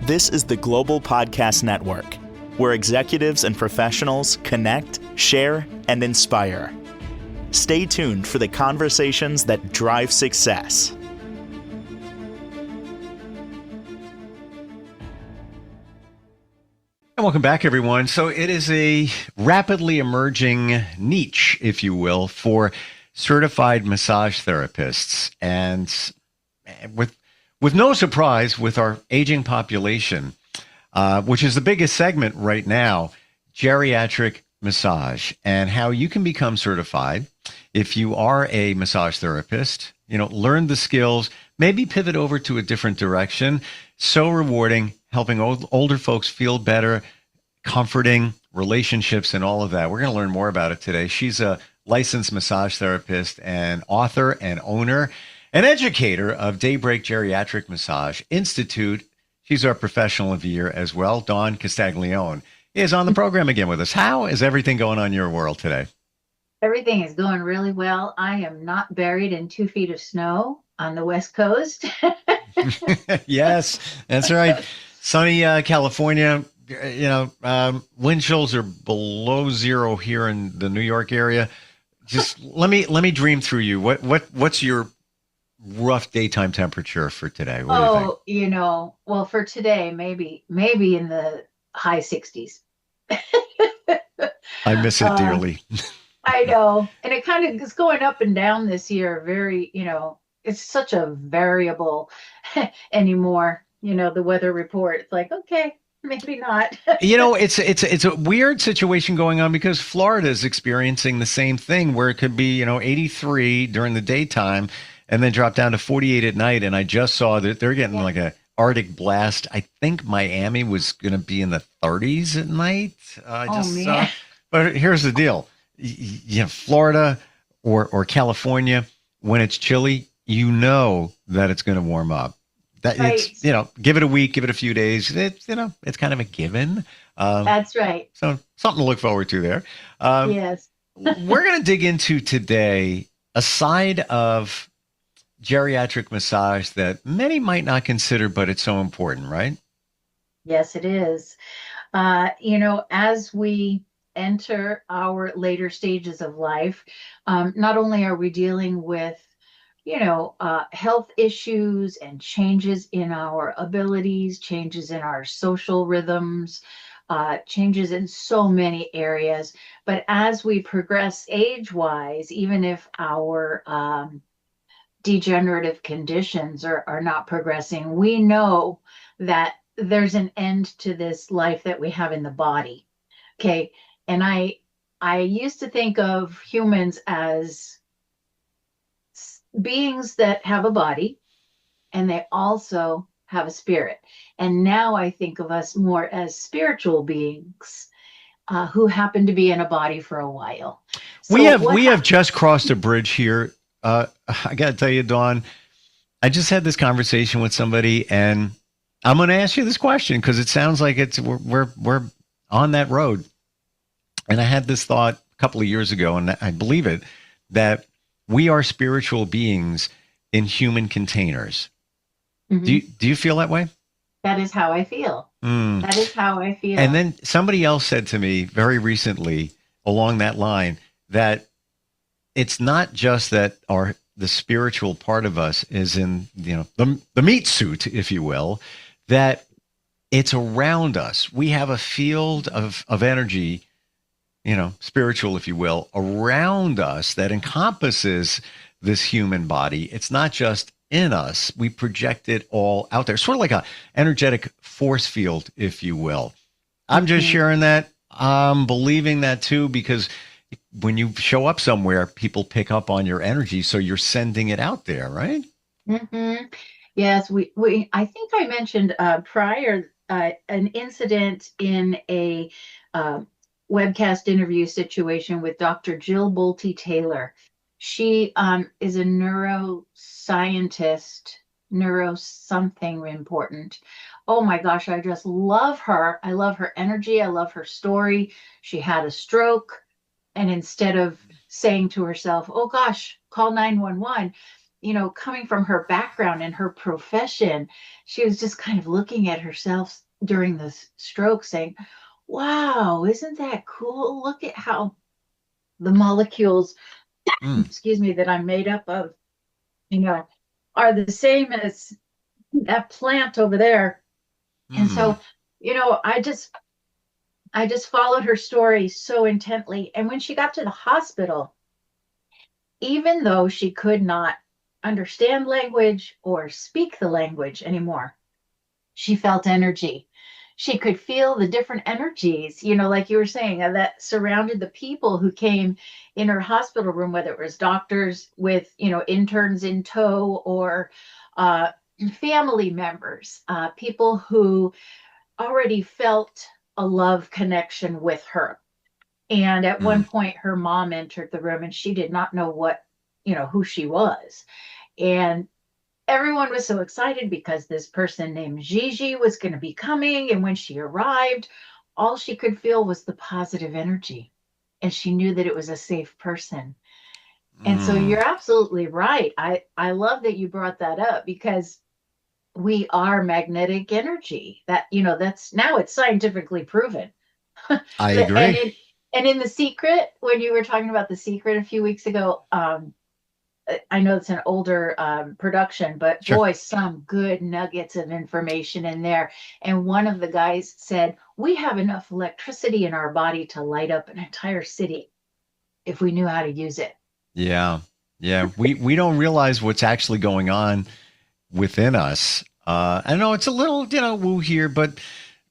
This is the Global Podcast Network, where executives and professionals connect, share, and inspire. Stay tuned for the conversations that drive success. And welcome back, everyone. So it is a rapidly emerging niche, if you will, for certified massage therapists. And with no surprise, with our aging population, which is the biggest segment right now, geriatric massage, and how you can become certified if you are a massage therapist, learn the skills, maybe pivot over to a different direction. So rewarding, helping older folks feel better, comforting relationships and all of that. We're going to learn more about it today. She's a licensed massage therapist and author and owner, an educator of Daybreak Geriatric Massage Institut. She's our professional of the year as well. Dawn Castiglione is on the program again with us. How is everything going on in your world today? Everything is going really well. I am not buried in 2 feet of snow on the West Coast. Yes, that's right. Sunny California. Wind chills are below zero here in the New York area. Just let me dream through you. What's your rough daytime temperature for today? What do you think? Well, for today, maybe in the high 60s. I miss it dearly. I know. And it kind of is going up and down this year. Very, it's such a variable anymore. The weather report. It's like, okay, maybe not. It's a weird situation going on because Florida is experiencing the same thing where it could be, 83 during the daytime and then drop down to 48 at night. And I just saw that they're getting like a Arctic blast. I think Miami was going to be in the 30s at night. Man. But here's the deal. Florida or California, when it's chilly, that it's going to warm up. That right. It's, give it a week, give it a few days. It's kind of a given. That's right. So something to look forward to there. Yes. We're going to dig into today a side of geriatric massage that many might not consider, but it's so important, right? Yes, it is. As we enter our later stages of life, not only are we dealing with health issues and changes in our abilities, changes in our social rhythms, changes in so many areas. But as we progress age-wise, even if our degenerative conditions are not progressing, we know that there's an end to this life that we have in the body. Okay. And I used to think of humans as beings that have a body and they also have a spirit. And now I think of us more as spiritual beings who happen to be in a body for a while. So we have just crossed a bridge here. I got to tell you, Dawn, I just had this conversation with somebody and I'm going to ask you this question because it sounds like we're on that road. And I had this thought a couple of years ago, and I believe it, that we are spiritual beings in human containers. Mm-hmm. Do you feel that way? That is how I feel. That is how I feel. And then somebody else said to me very recently along that line that it's not just that the spiritual part of us is in the meat suit, if you will, that it's around us. We have a field of energy, spiritual, if you will, around us that encompasses this human body. It's not just in us. We project it all out there, sort of like a energetic force field, if you will. I'm just sharing that. I'm believing that too, because when you show up somewhere, people pick up on your energy. So you're sending it out there, right? Mm-hmm. Yes. I think I mentioned prior an incident in a webcast interview situation with Dr. Jill Bolte Taylor. She is a neuroscientist, something important. Oh my gosh, I just love her. I love her energy. I love her story. She had a stroke. And instead of saying to herself, oh gosh, call 911, coming from her background and her profession, she was just kind of looking at herself during the stroke saying, wow, isn't that cool? Look at how the molecules, Mm, excuse me, that I'm made up of, you know, are the same as that plant over there. And mm, so, you know, I just followed her story so intently. And when she got to the hospital, even though she could not understand language or speak the language anymore, she felt energy. She could feel the different energies, like you were saying, that surrounded the people who came in her hospital room, whether it was doctors with, interns in tow, or uh, family members, people who already felt a love connection with her. And at one mm. point, her mom entered the room and she did not know who she was. And everyone was so excited because this person named Gigi was going to be coming. And when she arrived, all she could feel was the positive energy. And she knew that it was a safe person. And so Mm. you're absolutely right. I love that you brought that up, because we are magnetic energy. That's now it's scientifically proven. I and agree. in The Secret, when you were talking about The Secret a few weeks ago, I know it's an older production, but Sure. boy, some good nuggets of information in there. And one of the guys said, we have enough electricity in our body to light up an entire city if we knew how to use it. Yeah. Yeah. We don't realize what's actually going on within us. I know it's a little, woo here, but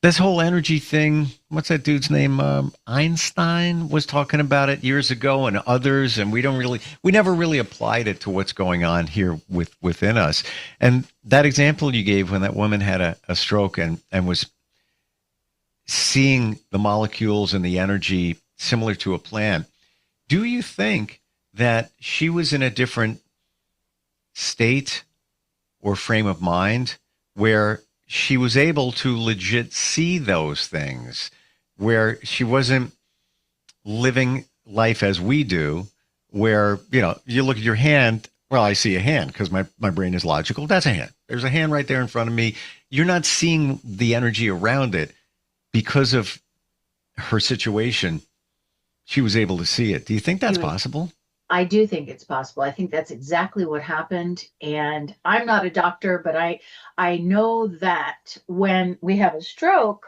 this whole energy thing, what's that dude's name? Einstein was talking about it years ago, and others, and we never really applied it to what's going on here within us. And that example you gave when that woman had a stroke and was seeing the molecules and the energy similar to a plant, do you think that she was in a different state or frame of mind where she was able to legit see those things, where she wasn't living life as we do, where, you look at your hand, well, I see a hand because my brain is logical. That's a hand. There's a hand right there in front of me. You're not seeing the energy around it because of her situation. She was able to see it. Do you think She that's was possible? I do think it's possible. I think that's exactly what happened. And I'm not a doctor, but I know that when we have a stroke,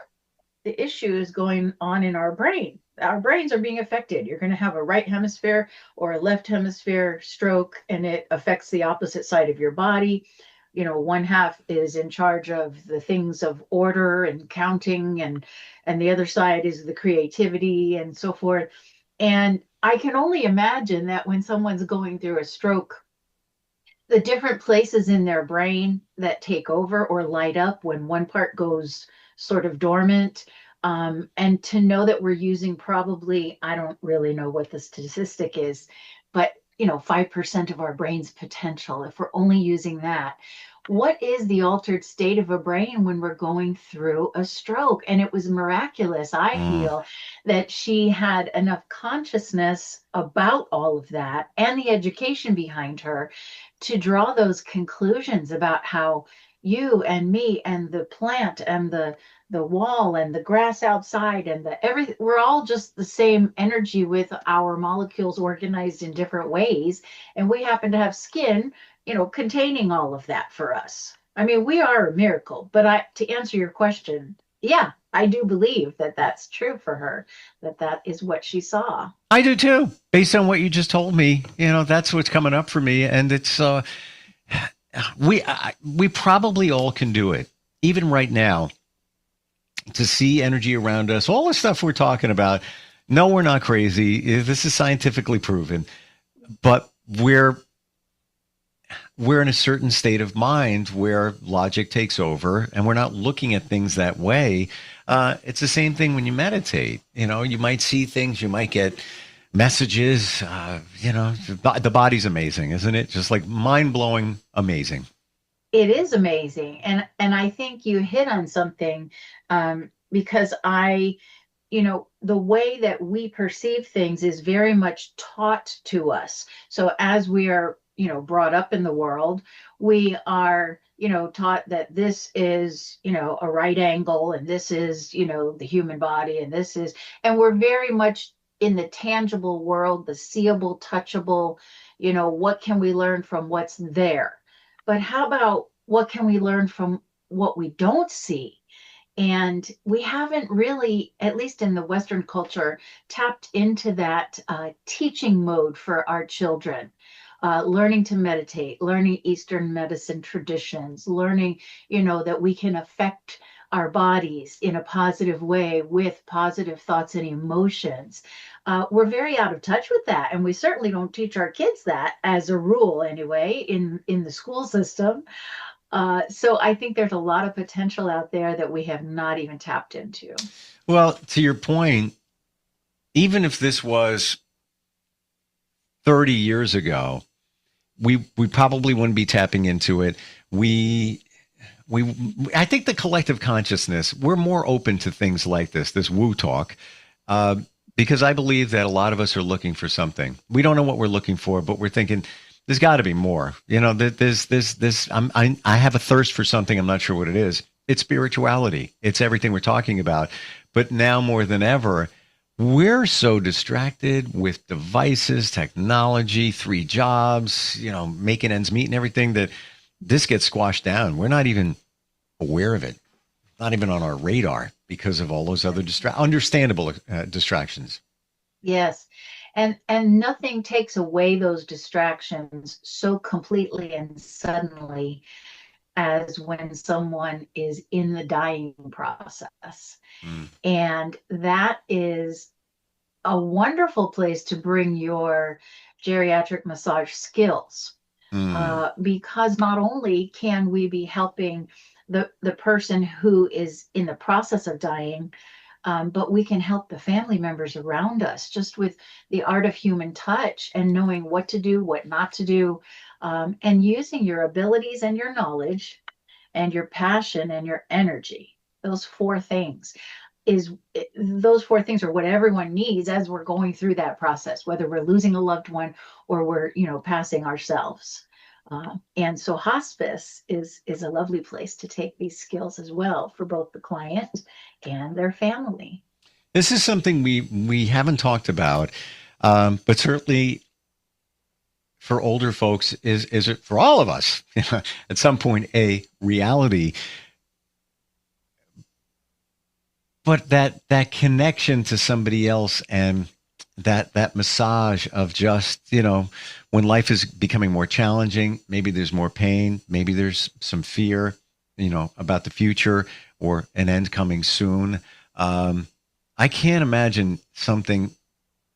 the issue is going on in our brain. Our brains are being affected. You're going to have a right hemisphere or a left hemisphere stroke, and it affects the opposite side of your body. One half is in charge of the things of order and counting, and the other side is the creativity and so forth. And I can only imagine that when someone's going through a stroke, the different places in their brain that take over or light up when one part goes sort of dormant. And to know that we're using, probably, I don't really know what the statistic is, but 5% of our brain's potential, if we're only using that. What is the altered state of a brain when we're going through a stroke? And it was miraculous, I Mm, feel, that she had enough consciousness about all of that and the education behind her to draw those conclusions about how you and me and the plant and the wall and the grass outside and the everything, we're all just the same energy with our molecules organized in different ways, and we happen to have skin, containing all of that for us. I mean, we are a miracle. But to answer your question, yeah, I do believe that that's true for her, that is what she saw. I do too. Based on what you just told me, that's what's coming up for me, and it's we probably all can do it, even right now, to see energy around us. All the stuff we're talking about. No, we're not crazy. This is scientifically proven, but we're in a certain state of mind where logic takes over and we're not looking at things that way. It's the same thing when you meditate. You might see things, you might get messages. The body's amazing, isn't it? Just like mind blowing, amazing. It is amazing. And I think you hit on something, because the way that we perceive things is very much taught to us. So as we are brought up in the world, we are, taught that this is, a right angle, and this is, the human body, and we're very much in the tangible world, the seeable, touchable, what can we learn from what's there? But how about what can we learn from what we don't see? And we haven't really, at least in the Western culture, tapped into that teaching mode for our children. Learning to meditate, learning Eastern medicine traditions, learning, that we can affect our bodies in a positive way with positive thoughts and emotions. We're very out of touch with that, and we certainly don't teach our kids that as a rule, anyway, in the school system. So I think there's a lot of potential out there that we have not even tapped into. Well, to your point, even if this was 30 years ago, we probably wouldn't be tapping into it. I think the collective consciousness, we're more open to things like this woo talk, because I believe that a lot of us are looking for something. We don't know what we're looking for, but we're thinking there's got to be more. I have a thirst for something. I'm not sure what it is. It's spirituality. It's everything we're talking about. But now more than ever, we're so distracted with devices, technology, 3 jobs, making ends meet and everything, that this gets squashed down. We're not even aware of it, not even on our radar, because of all those other understandable distractions. Yes. And nothing takes away those distractions so completely and suddenly as when someone is in the dying process. Mm. And that is a wonderful place to bring your geriatric massage skills. Because not only can we be helping the person who is in the process of dying, but we can help the family members around us just with the art of human touch and knowing what to do, what not to do, and using your abilities and your knowledge and your passion and your energy. Those 4 things are what everyone needs as we're going through that process, whether we're losing a loved one or we're, passing ourselves. And so hospice is a lovely place to take these skills as well for both the client and their family. This is something we haven't talked about, but certainly for older folks, is it for all of us at some point a reality? But that connection to somebody else, and that massage of just, when life is becoming more challenging, maybe there's more pain, maybe there's some fear, about the future or an end coming soon. I can't imagine something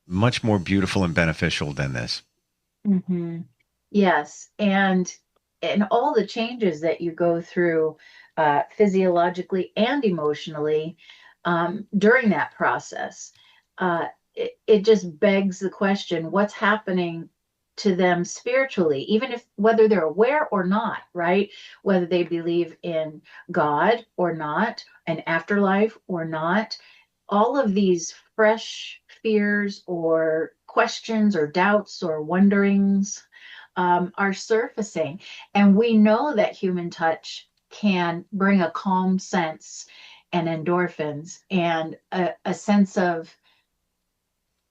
much more beautiful and beneficial than this. Mm-hmm. Yes. And all the changes that you go through physiologically and emotionally during that process, it just begs the question, what's happening to them spiritually, even if whether they're aware or not, right? Whether they believe in God or not, an afterlife or not, all of these fresh fears or questions or doubts or wonderings are surfacing. And we know that human touch can bring a calm sense and endorphins and a sense of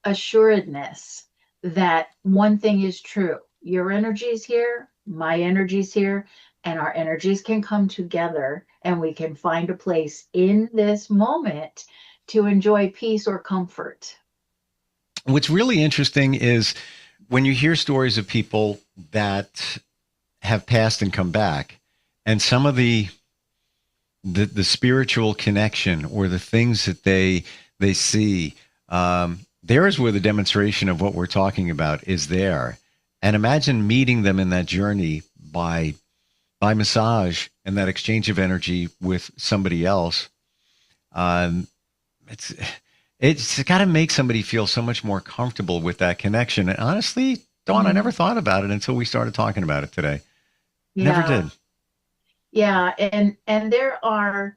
assuredness that one thing is true. Your energy is here, my energy is here, and our energies can come together and we can find a place in this moment to enjoy peace or comfort. What's really interesting is when you hear stories of people that have passed and come back, and some of the spiritual connection or the things that they see, there is where the demonstration of what we're talking about is there. And imagine meeting them in that journey by massage and that exchange of energy with somebody else. It's got to make somebody feel so much more comfortable with that connection. And honestly, Dawn, I never thought about it until we started talking about it today. Yeah. Never did. Yeah, and there are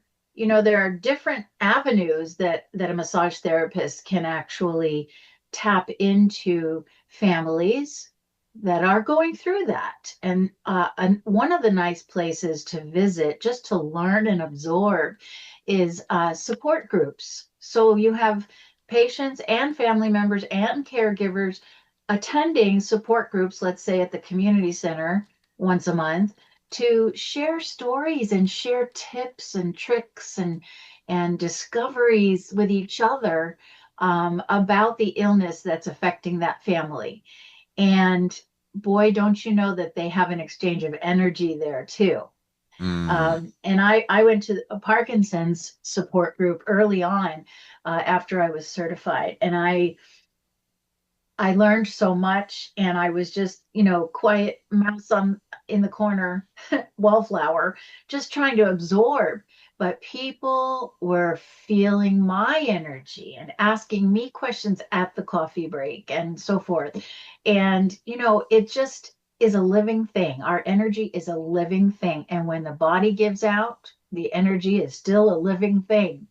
different avenues that a massage therapist can actually tap into families, that are going through that. And one of the nice places to visit just to learn and absorb is support groups. So you have patients and family members and caregivers attending support groups, let's say at the community center once a month, to share stories and share tips and tricks and discoveries with each other about the illness that's affecting that family. And boy, don't you know that they have an exchange of energy there too. Mm. And I went to a Parkinson's support group early on after I was certified, and I learned so much, and I was just, quiet mouse on in the corner, wallflower, just trying to absorb. But people were feeling my energy and asking me questions at the coffee break and so forth. And, it just is a living thing. Our energy is a living thing. And when the body gives out, the energy is still a living thing.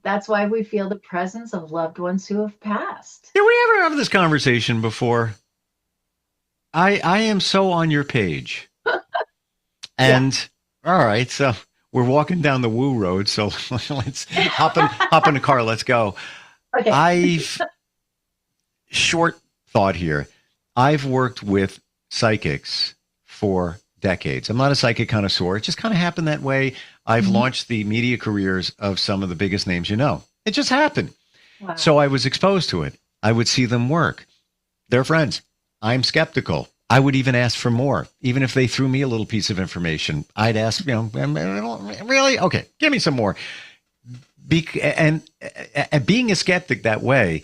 That's why we feel the presence of loved ones who have passed. Did we ever have this conversation before? I am so on your page. And all right, so we're walking down the Woo Road, so let's hop in the car, let's go. Okay. I've short thought here. I've worked with psychics for decades. I'm not a psychic connoisseur. It just kind of happened that way. I've launched the media careers of some of the biggest names you know. It just happened. Wow. So I was exposed to it. I would see them work. They're friends. I'm skeptical. I would even ask for more. Even if they threw me a little piece of information, I'd ask, really? Okay, give me some more. And being a skeptic that way,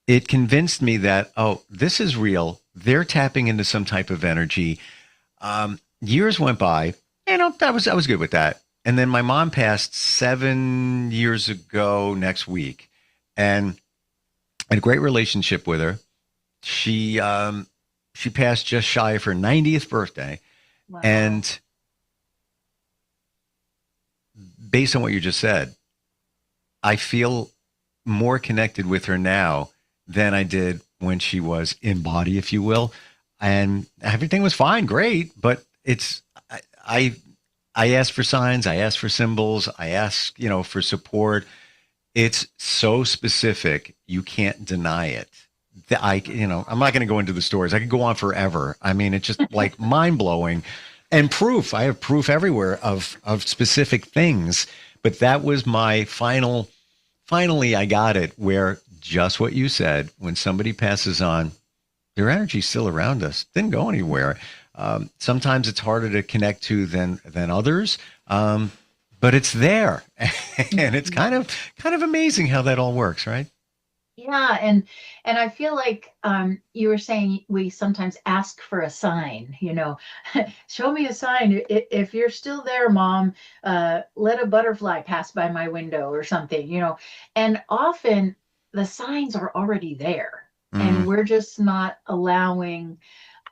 it convinced me that, oh, this is real. They're tapping into some type of energy. Years went by, I was good with that. And then my mom passed 7 years ago next week, and I had a great relationship with her. She passed just shy of her 90th birthday. Wow. And based on what you just said, I feel more connected with her now than I did when she was in body, if you will. And everything was fine, great, but I asked for signs, I asked for symbols, I asked, for support. It's so specific, you can't deny it. I'm not going to go into the stories. I could go on forever. I mean, it's just like mind blowing, and proof. I have proof everywhere of specific things. But that was my finally, I got it, where just what you said, when somebody passes on, their energy's still around us, didn't go anywhere. Sometimes it's harder to connect to than others, but it's there, and it's kind of amazing how that all works, right? Yeah, and I feel like you were saying we sometimes ask for a sign, show me a sign. If you're still there, Mom, let a butterfly pass by my window or something, and often the signs are already there, and we're just not allowing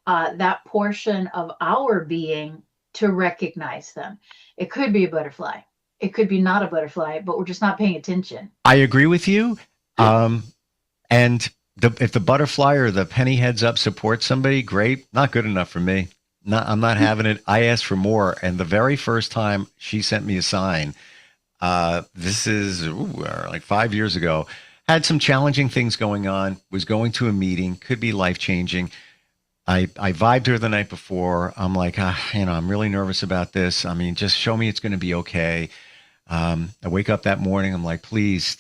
that portion of our being to recognize them. It could be a butterfly. It could be not a butterfly, but we're just not paying attention. I agree with you. And if the butterfly or the penny heads up supports somebody, great. Not good enough for me. I'm not having it. I asked for more. And the very first time she sent me a sign, this is like 5 years ago, had some challenging things going on, was going to a meeting, could be life-changing. I vibed her the night before. I'm like, I'm really nervous about this. I mean, just show me it's going to be okay. I wake up that morning. I'm like, please,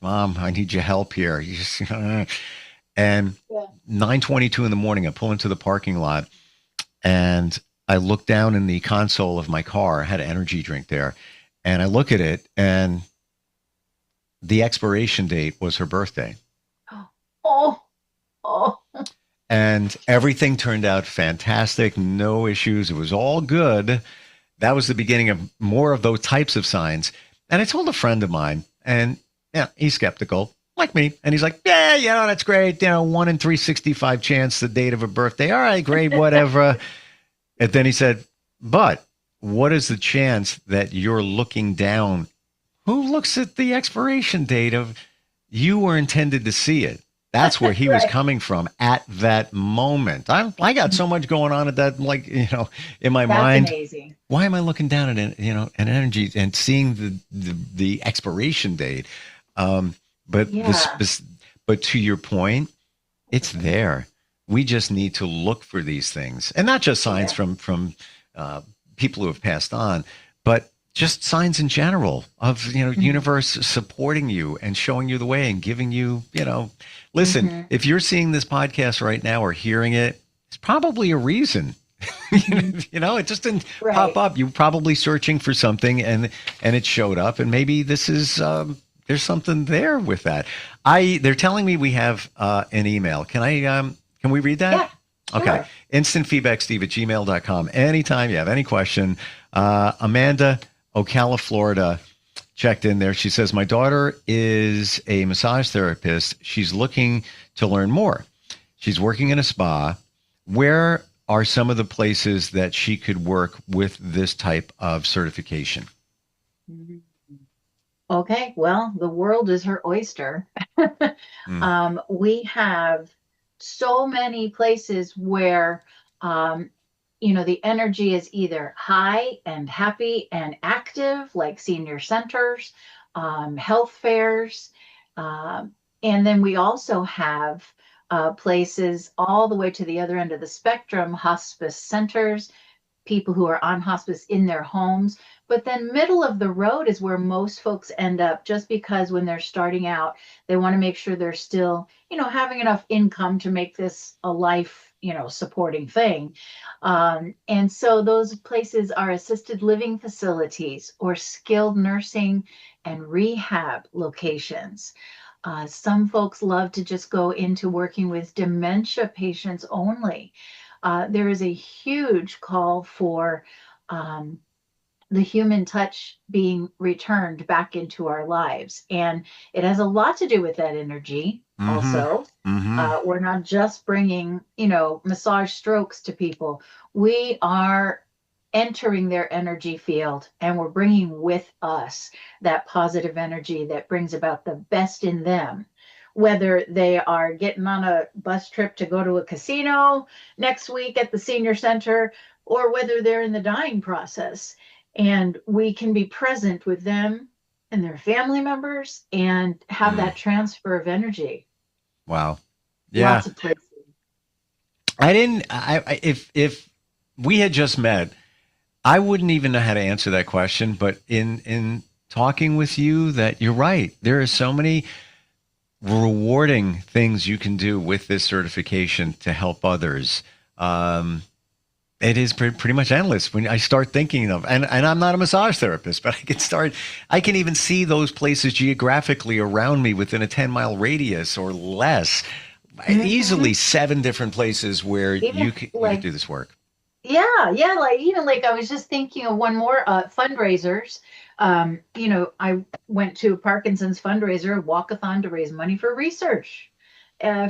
Mom, I need your help here. And 9:22 in the morning, I pull into the parking lot, and I look down in the console of my car. I had an energy drink there, and I look at it, and the expiration date was her birthday. Oh. And everything turned out fantastic. No issues. It was all good. That was the beginning of more of those types of signs. And I told a friend of mine, and he's skeptical, like me. And he's like, that's great. 1 in 365 chance the date of a birthday. All right, great, whatever. And then he said, but what is the chance that you're looking down? Who looks at the expiration date of you were intended to see it? That's where he was Right. coming from at that moment. I got so much going on at that, like, in my That's mind. amazing. Why am I looking down at an energy and seeing the expiration date? But Yeah. but to your point, it's there. We just need to look for these things, and not just signs Yeah. from uh, people who have passed on, but just signs in general of Mhm. universe supporting you and showing you the way and giving you. Listen, Mhm. if you're seeing this podcast right now or hearing it, it's probably a reason. Mhm. It just didn't pop Right. up. You were probably searching for something, and it showed up, and maybe this is there's something there with that. They're telling me we have an email. Can we read that? Yeah. Okay. Sure. Instantfeedbacksteve@gmail.com. Anytime you have any question. Amanda, Ocala, Florida, checked in there. She says, my daughter is a massage therapist. She's looking to learn more. She's working in a spa. Where are some of the places that she could work with this type of certification? Mhm. Okay. Well, the world is her oyster. Mm. We have so many places where, um, the energy is either high and happy and active, like senior centers, health fairs. Um, and then we also have places all the way to the other end of the spectrum, hospice centers, people who are on hospice in their homes. But then middle of the road is where most folks end up, just because when they're starting out, they want to make sure they're still, having enough income to make this a life, supporting thing. And so those places are assisted living facilities or skilled nursing and rehab locations. Some folks love to just go into working with dementia patients only. There is a huge call for um, the human touch being returned back into our lives. And it has a lot to do with that energy Mm-hmm. also. Mm-hmm. We're not just bringing, massage strokes to people. We are entering their energy field and we're bringing with us that positive energy that brings about the best in them. Whether they are getting on a bus trip to go to a casino next week at the senior center, or whether they're in the dying process, and we can be present with them and their family members and have Mm. that transfer of energy. Wow. Yeah. Lots of places. I didn't. If we had just met, I wouldn't even know how to answer that question. But in talking with you, that you're right. There are so many rewarding things you can do with this certification to help others. Um, it is pretty much endless when I start thinking of, and I'm not a massage therapist, but I can even see those places geographically around me within a 10-mile radius or less. Mhm. Easily 7 different places where Even you could like, do this work. yeah, yeah, like like I was just thinking of one more fundraisers. I went to a Parkinson's fundraiser, a walkathon to raise money for research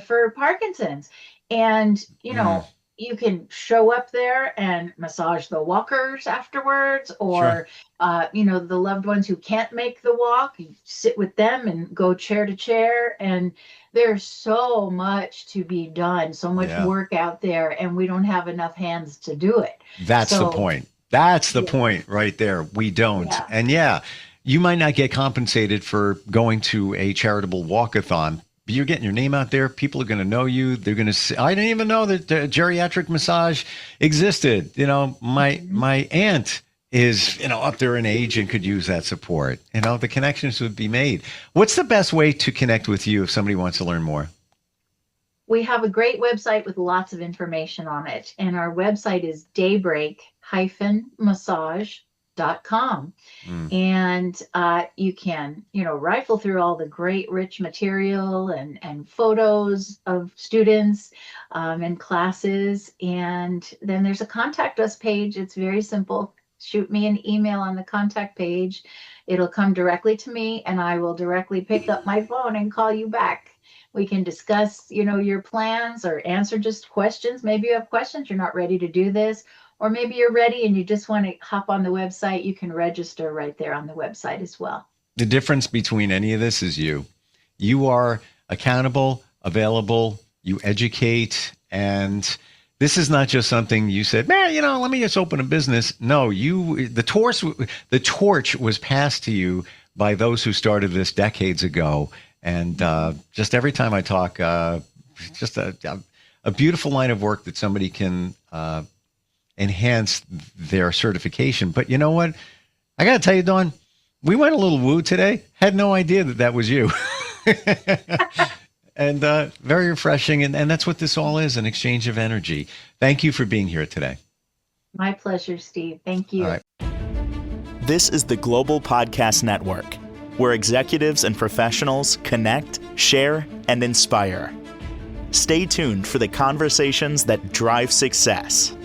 for Parkinson's. And, Mm, you can show up there and massage the walkers afterwards, sure. or, the loved ones who can't make the walk, you sit with them and go chair to chair. And there's so much to be done, so much Yeah. work out there, and we don't have enough hands to do it. That's the So, point. That's the yeah, point right there. We don't. yeah. And yeah, you might not get compensated for going to a charitable walkathon, but you're getting your name out there. People are going to know you. They're going to say, I didn't even know that geriatric massage existed. My Mhm. my aunt is, up there in age and could use that support. The connections would be made. What's the best way to connect with you if somebody wants to learn more? We have a great website with lots of information on it, and our website is daybreak-massage.com. Mm, And you can, rifle through all the great rich material and photos of students and classes. And then there's a contact us page. It's very simple. Shoot me an email on the contact page. It'll come directly to me, and I will directly pick up my phone and call you back. We can discuss, your plans or answer just questions. Maybe you have questions, you're not ready to do this, or maybe you're ready and you just want to hop on the website. You can register right there on the website as well. The difference between any of this is you. You are accountable available, you educate, and this is not just something you said, man, let me just open a business. No, the torch was passed to you by those who started this decades ago. And just every time I talk, just a beautiful line of work that somebody can enhance their certification. But you know what? I got to tell you, Dawn, we went a little woo today. Had no idea that was you. And very refreshing. And that's what this all is, an exchange of energy. Thank you for being here today. My pleasure, Steve. Thank you. All right. This is the Global Podcast Network, where executives and professionals connect, share, and inspire. Stay tuned for the conversations that drive success.